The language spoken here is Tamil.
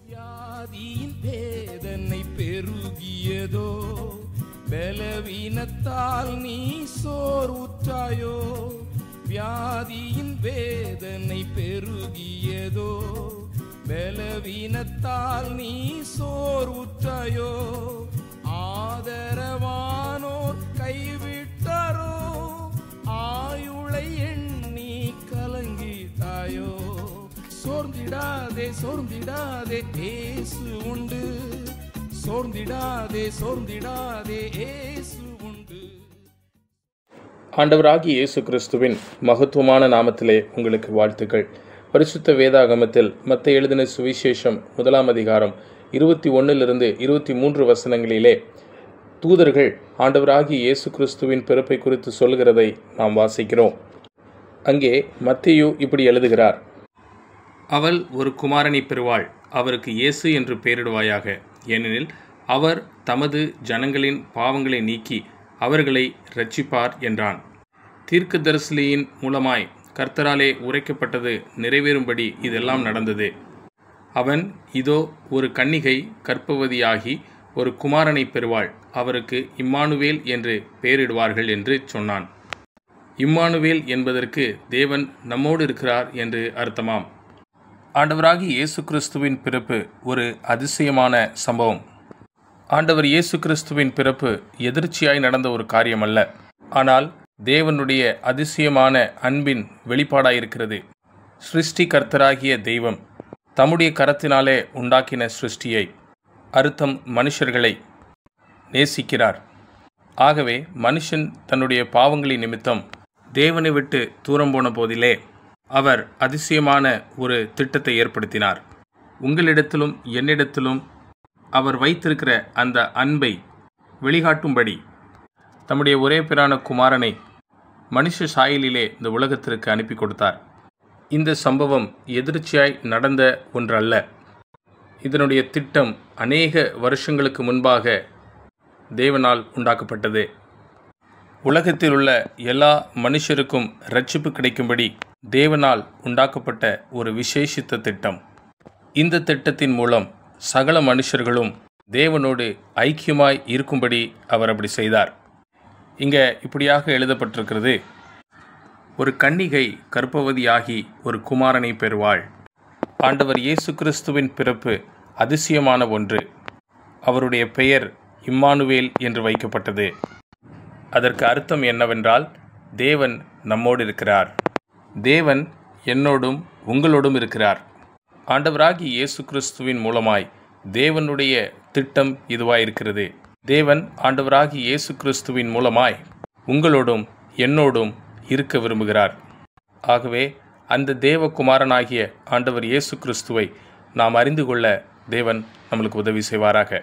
வியாதியின் வேதனை பெருகியதோ, பலவீனத்தால் நீ சோர்வுற்றாயோ. வியாதியின் வேதனை பெருகியதோ, பலவீனத்தால் நீ சோர்வுற்றாயோ. ஆதரவானோர் கைவிட்டாரோ, ஆயுளை எண்ணி கலங்கிட்டாயோ. சோர்ந்திடாதே சோர்ந்திடாதே இயேசு உண்டு, சோர்ந்திடாதே சோர்ந்திடாதே இயேசு உண்டு. ஆண்டவராகிய இயேசு கிறிஸ்துவின் மகத்துவமான நாமத்திலே உங்களுக்கு வாழ்த்துக்கள். பரிசுத்த வேதாகமத்தில் மத்தேயு எழுதின சுவிசேஷம் 1 அதிகாரம் 21 23 வசனங்களிலே தூதர்கள் ஆண்டவராகிய இயேசு கிறிஸ்துவின் பிறப்பை குறித்து சொல்கிறதை நாம் வாசிக்கிறோம். அங்கே மத்தேயு இப்படி எழுதுகிறார்: அவள் ஒரு குமாரனை பெறுவாள், அவருக்கு இயேசு என்று பெயரிடுவாயாக, ஏனெனில் அவர் தமது ஜனங்களின் பாவங்களை நீக்கி அவர்களை இரட்சிப்பார் என்றான். தீர்க்கதரிசியின் மூலமாய் கர்த்தராலே உரைக்கப்பட்டது நிறைவேறும்படி இதெல்லாம் நடந்தது. அவன், இதோ ஒரு கன்னிகை கர்ப்பவதியாகி ஒரு குமாரனை பெறுவாள், அவருக்கு இம்மானுவேல் என்று பெயரிடுவார்கள் என்று சொன்னான். இம்மானுவேல் என்பதற்கு தேவன் நம்மோடு இருக்கிறார் என்று அர்த்தமாம். ஆண்டவராகிய இயேசு கிறிஸ்துவின் பிறப்பு ஒரு அதிசயமான சம்பவம். ஆண்டவர் இயேசு கிறிஸ்துவின் பிறப்பு எதிர்ச்சியாய் நடந்த ஒரு காரியம் அல்ல, ஆனால் தேவனுடைய அதிசயமான அன்பின் வெளிப்பாடாயிருக்கிறது. சிருஷ்டி கர்த்தராகிய தெய்வம் தம்முடைய கரத்தினாலே உண்டாக்கின சிருஷ்டியை, அர்த்தம் மனுஷர்களை நேசிக்கிறார். ஆகவே மனுஷன் தன்னுடைய பாவங்களின் நிமித்தம் தேவனை விட்டு தூரம் போன போதிலே அவர் அதிசயமான ஒரு திட்டத்தை ஏற்படுத்தினார். உங்களிடத்திலும் என்னிடத்திலும் அவர் வைத்திருக்கிற அந்த அன்பை வெளிக்காட்டும்படி தம்முடைய ஒரே பேரான குமாரனை மனுஷ சாயலிலே இந்த உலகத்திற்கு அனுப்பி கொடுத்தார். இந்த சம்பவம் எதிர்ச்சியாய் நடந்த ஒன்றல்ல. இதனுடைய திட்டம் அநேக வருஷங்களுக்கு முன்பாக தேவனால் உண்டாக்கப்பட்டது. உலகத்தில் உள்ள எல்லா மனுஷருக்கும் இரட்சிப்பு கிடைக்கும்படி தேவனால் உண்டாக்கப்பட்ட ஒரு விசேஷித்த திட்டம். இந்த திட்டத்தின் மூலம் சகல மனுஷர்களும் தேவனோடு ஐக்கியமாய் இருக்கும்படி அவர் அப்படி செய்தார். இங்கே இப்படியாக எழுதப்பட்டிருக்கிறது: ஒரு கன்னிகை கர்ப்பவதியாகி ஒரு குமாரனை பெறுவாள். ஆண்டவர் இயேசு கிறிஸ்துவின் பிறப்பு அதிசயமான ஒன்று. அவருடைய பெயர் இம்மானுவேல் என்று வைக்கப்பட்டது. அதற்கு அர்த்தம் என்னவென்றால், தேவன் நம்மோடு இருக்கிறார், தேவன் என்னோடும் உங்களோடும் இருக்கிறார். ஆண்டவராகிய இயேசு கிறிஸ்துவின் மூலமாய் தேவனுடைய திட்டம் இதுவாயிருக்கிறது. தேவன் ஆண்டவராகிய இயேசு கிறிஸ்துவின் மூலமாய் உங்களோடும் என்னோடும் இருக்க விரும்புகிறார். ஆகவே அந்த தேவகுமாரனாகிய ஆண்டவர் இயேசு கிறிஸ்துவை நாம் அறிந்து கொள்ள தேவன் நம்மளுக்கு உதவி செய்வாராக.